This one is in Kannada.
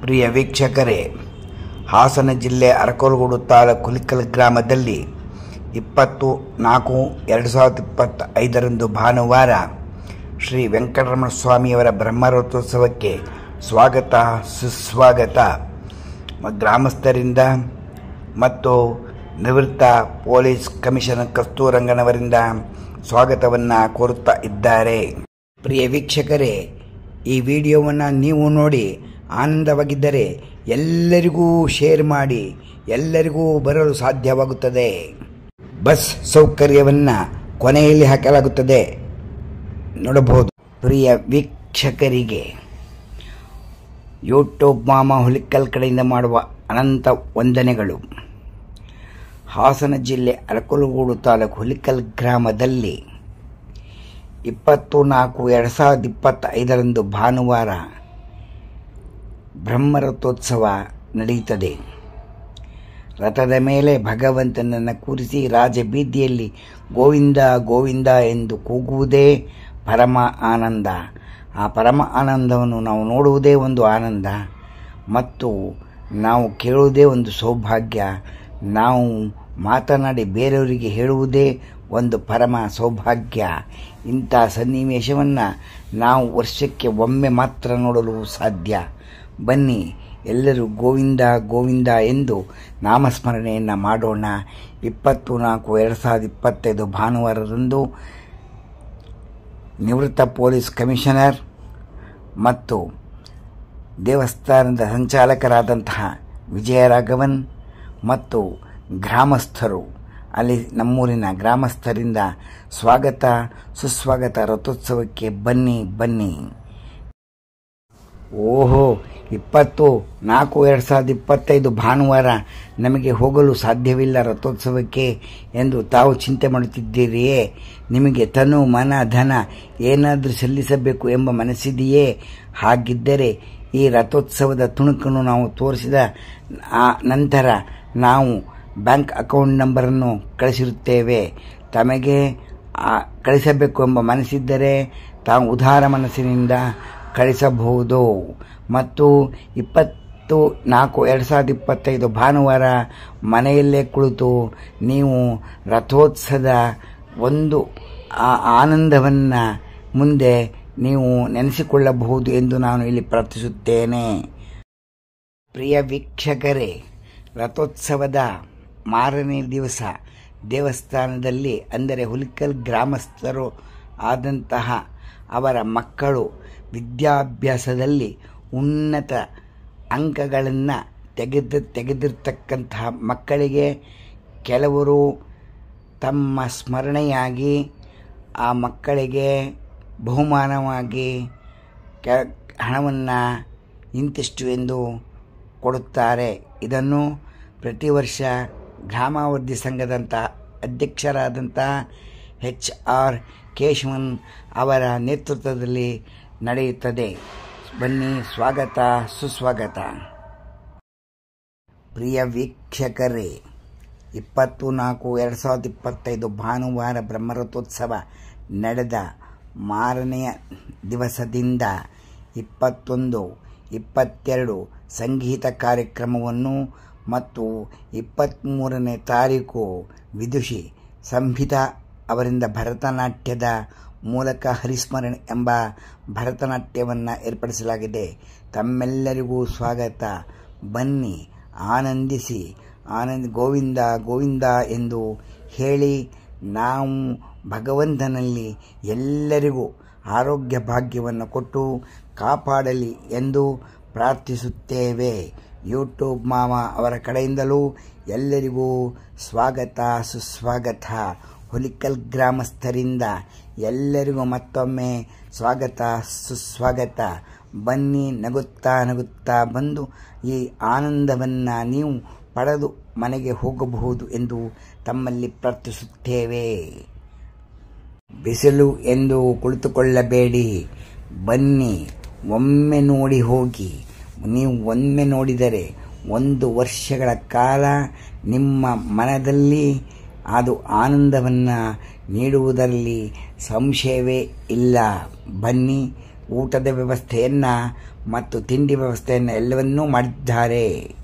ಪ್ರಿಯ ವೀಕ್ಷಕರೇ, ಹಾಸನ ಜಿಲ್ಲೆ ಅರಕಲಗೂಡು ತಾಲೂಕು ಹುಲಿಕಲ್ ಗ್ರಾಮದಲ್ಲಿ 20/4/2025 ಭಾನುವಾರ ಶ್ರೀ ವೆಂಕಟರಮಣ ಸ್ವಾಮಿಯವರ ಬ್ರಹ್ಮರಥೋತ್ಸವಕ್ಕೆ ಸ್ವಾಗತ ಸುಸ್ವಾಗತ ಗ್ರಾಮಸ್ಥರಿಂದ ಮತ್ತು ನಿವೃತ್ತ ಪೊಲೀಸ್ ಕಮಿಷನರ್ ಕಸ್ತೂರಂಗನವರಿಂದ ಸ್ವಾಗತವನ್ನು ಕೋರುತ್ತಾ ಇದ್ದಾರೆ. ಪ್ರಿಯ ವೀಕ್ಷಕರೇ, ಈ ವಿಡಿಯೋವನ್ನು ನೀವು ನೋಡಿ ಆನಂದವಾಗಿದ್ದರೆ ಎಲ್ಲರಿಗೂ ಶೇರ್ ಮಾಡಿ, ಎಲ್ಲರಿಗೂ ಬರಲು ಸಾಧ್ಯವಾಗುತ್ತದೆ. ಬಸ್ ಸೌಕರ್ಯವನ್ನು ಕೊನೆಯಲ್ಲಿ ಹಾಕಲಾಗುತ್ತದೆ, ನೋಡಬಹುದು. ಪ್ರಿಯ ವೀಕ್ಷಕರಿಗೆ ಯೂಟ್ಯೂಬ್ ಮಾಮ ಹುಲಿಕಲ್ ಕಡೆಯಿಂದ ಮಾಡುವ ಅನಂತ ವಂದನೆಗಳು. ಹಾಸನ ಜಿಲ್ಲೆ ಅರಕಲಗೂಡು ತಾಲೂಕು ಹುಲಿಕಲ್ ಗ್ರಾಮದಲ್ಲಿ 20/4/2025 ಭಾನುವಾರ ಬ್ರಹ್ಮರಥೋತ್ಸವ ನಡೆಯುತ್ತದೆ. ರಥದ ಮೇಲೆ ಭಗವಂತನನ್ನು ಕೂರಿಸಿ ರಾಜಬೀದಿಯಲ್ಲಿ ಗೋವಿಂದ ಗೋವಿಂದ ಎಂದು ಕೂಗುವುದೇ ಪರಮ ಆನಂದ. ಆ ಪರಮ ಆನಂದವನ್ನು ನಾವು ನೋಡುವುದೇ ಒಂದು ಆನಂದ ಮತ್ತು ನಾವು ಕೇಳುವುದೇ ಒಂದು ಸೌಭಾಗ್ಯ. ನಾವು ಮಾತನಾಡಿ ಬೇರೆಯವರಿಗೆ ಹೇಳುವುದೇ ಒಂದು ಪರಮ ಸೌಭಾಗ್ಯ. ಇಂಥ ಸನ್ನಿವೇಶವನ್ನು ನಾವು ವರ್ಷಕ್ಕೆ ಒಮ್ಮೆ ಮಾತ್ರ ನೋಡಲು ಸಾಧ್ಯ. ಬನ್ನಿ, ಎಲ್ಲರೂ ಗೋವಿಂದ ಗೋವಿಂದ ಎಂದು ನಾಮಸ್ಮರಣೆಯನ್ನು ಮಾಡೋಣ. 20/4/2025 ಭಾನುವಾರದಂದು ನಿವೃತ್ತ ಪೊಲೀಸ್ ಕಮಿಷನರ್ ಮತ್ತು ದೇವಸ್ಥಾನದ ಸಂಚಾಲಕರಾದಂತಹ ವಿಜಯರಾಘವನ್ ಮತ್ತು ಗ್ರಾಮಸ್ಥರು, ಅಲ್ಲಿ ನಮ್ಮೂರಿನ ಗ್ರಾಮಸ್ಥರಿಂದ ಸ್ವಾಗತ ಸುಸ್ವಾಗತ. ರಥೋತ್ಸವಕ್ಕೆ ಬನ್ನಿ ಬನ್ನಿ. ಓಹೋ, 20/4/2025 ಭಾನುವಾರ ನಮಗೆ ಹೋಗಲು ಸಾಧ್ಯವಿಲ್ಲ ರಥೋತ್ಸವಕ್ಕೆ ಎಂದು ತಾವು ಚಿಂತೆ ಮಾಡುತ್ತಿದ್ದೀರಿಯೇ? ನಿಮಗೆ ತನು ಮನ ಧನ ಏನಾದರೂ ಸಲ್ಲಿಸಬೇಕು ಎಂಬ ಮನಸ್ಸಿದೆಯೇ? ಹಾಗಿದ್ದರೆ ಈ ರಥೋತ್ಸವದ ತುಣುಕನ್ನು ನಾವು ತೋರಿಸಿದ ನಂತರ ನಾವು ಬ್ಯಾಂಕ್ ಅಕೌಂಟ್ ನಂಬರನ್ನು ಕಳಿಸಿರುತ್ತೇವೆ. ತಮಗೆ ಕಳಿಸಬೇಕು ಎಂಬ ಮನಸ್ಸಿದ್ದರೆ ತಾವು ಉದಾರ ಮನಸ್ಸಿನಿಂದ ಕಳಿಸಬಹುದು. ಮತ್ತು 20/4/2025 ಭಾನುವಾರ ಮನೆಯಲ್ಲೇ ಕುಳಿತು ನೀವು ರಥೋತ್ಸವದ ಒಂದು ಆನಂದವನ್ನು ಮುಂದೆ ನೀವು ನೆನೆಸಿಕೊಳ್ಳಬಹುದು ಎಂದು ನಾನು ಇಲ್ಲಿ ಪ್ರಾರ್ಥಿಸುತ್ತೇನೆ. ಪ್ರಿಯ ವೀಕ್ಷಕರೇ, ರಥೋತ್ಸವದ ಮಾರನೇ ದಿವಸ ದೇವಸ್ಥಾನದಲ್ಲಿ, ಅಂದರೆ ಹುಲಿಕಲ್ ಗ್ರಾಮಸ್ಥರು ಆದಂತಹ ಅವರ ಮಕ್ಕಳು ವಿದ್ಯಾಭ್ಯಾಸದಲ್ಲಿ ಉನ್ನತ ಅಂಕಗಳನ್ನು ತೆಗೆದಿರ್ತಕ್ಕಂತಹ ಮಕ್ಕಳಿಗೆ ಕೆಲವರು ತಮ್ಮ ಸ್ಮರಣೆಯಾಗಿ ಆ ಮಕ್ಕಳಿಗೆ ಬಹುಮಾನವಾಗಿ ಹಣವನ್ನು ಇಂತಿಷ್ಟು ಎಂದು ಕೊಡುತ್ತಾರೆ. ಇದನ್ನು ಪ್ರತಿ ವರ್ಷ ಗ್ರಾಮಾಭಿವೃದ್ಧಿ ಸಂಘದಂಥ ಅಧ್ಯಕ್ಷರಾದಂಥ HR ಕೇಶವನ್ ಅವರ ನೇತೃತ್ವದಲ್ಲಿ ನಡೆಯುತ್ತದೆ. ಬನ್ನಿ, ಸ್ವಾಗತ ಸುಸ್ವಾಗತ. ಪ್ರಿಯ ವೀಕ್ಷಕರೇ, 20/4/2025 ಭಾನುವಾರ ಬ್ರಹ್ಮರಥೋತ್ಸವ ನಡೆದ ಮಾರನೆಯ ದಿವಸದಿಂದ 21, 22 ಸಂಗೀತ ಕಾರ್ಯಕ್ರಮವನ್ನು ಮತ್ತು 23ನೇ ತಾರೀಕು ವಿದುಷಿ ಸಂಹಿತಾ ಅವರಿಂದ ಭರತನಾಟ್ಯದ ಮೂಲಕ ಹರಿಸ್ಮರಣೆ ಎಂಬ ಭರತನಾಟ್ಯವನ್ನು ಏರ್ಪಡಿಸಲಾಗಿದೆ. ತಮ್ಮೆಲ್ಲರಿಗೂ ಸ್ವಾಗತ. ಬನ್ನಿ, ಆನಂದಿಸಿ, ಗೋವಿಂದ ಗೋವಿಂದ ಎಂದು ಹೇಳಿ ನಾವು ಭಗವಂತನಲ್ಲಿ ಎಲ್ಲರಿಗೂ ಆರೋಗ್ಯ ಭಾಗ್ಯವನ್ನು ಕೊಟ್ಟು ಕಾಪಾಡಲಿ ಎಂದು ಪ್ರಾರ್ಥಿಸುತ್ತೇವೆ. ಯೂಟ್ಯೂಬ್ ಮಾಮ ಅವರ ಕಡೆಯಿಂದಲೂ ಎಲ್ಲರಿಗೂ ಸ್ವಾಗತ ಸುಸ್ವಾಗತ. ಹುಲಿಕಲ್ ಗ್ರಾಮಸ್ಥರಿಂದ ಎಲ್ಲರಿಗೂ ಮತ್ತೊಮ್ಮೆ ಸ್ವಾಗತ ಸುಸ್ವಾಗತ. ಬನ್ನಿ, ನಗುತ್ತಾ ನಗುತ್ತಾ ಬಂದು ಈ ಆನಂದವನ್ನು ನೀವು ಪಡೆದು ಮನೆಗೆ ಹೋಗಬಹುದು ಎಂದು ತಮ್ಮಲ್ಲಿ ಪ್ರಾರ್ಥಿಸುತ್ತೇವೆ. ಬಿಸಿಲು ಎಂದು ಕುಳಿತುಕೊಳ್ಳಬೇಡಿ, ಬನ್ನಿ, ಒಮ್ಮೆ ನೋಡಿ ಹೋಗಿ. ನೀವು ಒಮ್ಮೆ ನೋಡಿದರೆ 1 ವರ್ಷಗಳ ಕಾಲ ನಿಮ್ಮ ಮನದಲ್ಲಿ ಅದು ಆನಂದವನ್ನು ನೀಡುವುದರಲ್ಲಿ ಸಂಶಯವೇ ಇಲ್ಲ. ಬನ್ನಿ, ಊಟದ ವ್ಯವಸ್ಥೆಯನ್ನು ಮತ್ತು ತಿಂಡಿ ವ್ಯವಸ್ಥೆಯನ್ನು ಎಲ್ಲವನ್ನೂ ಮಾಡಿದ್ದಾರೆ.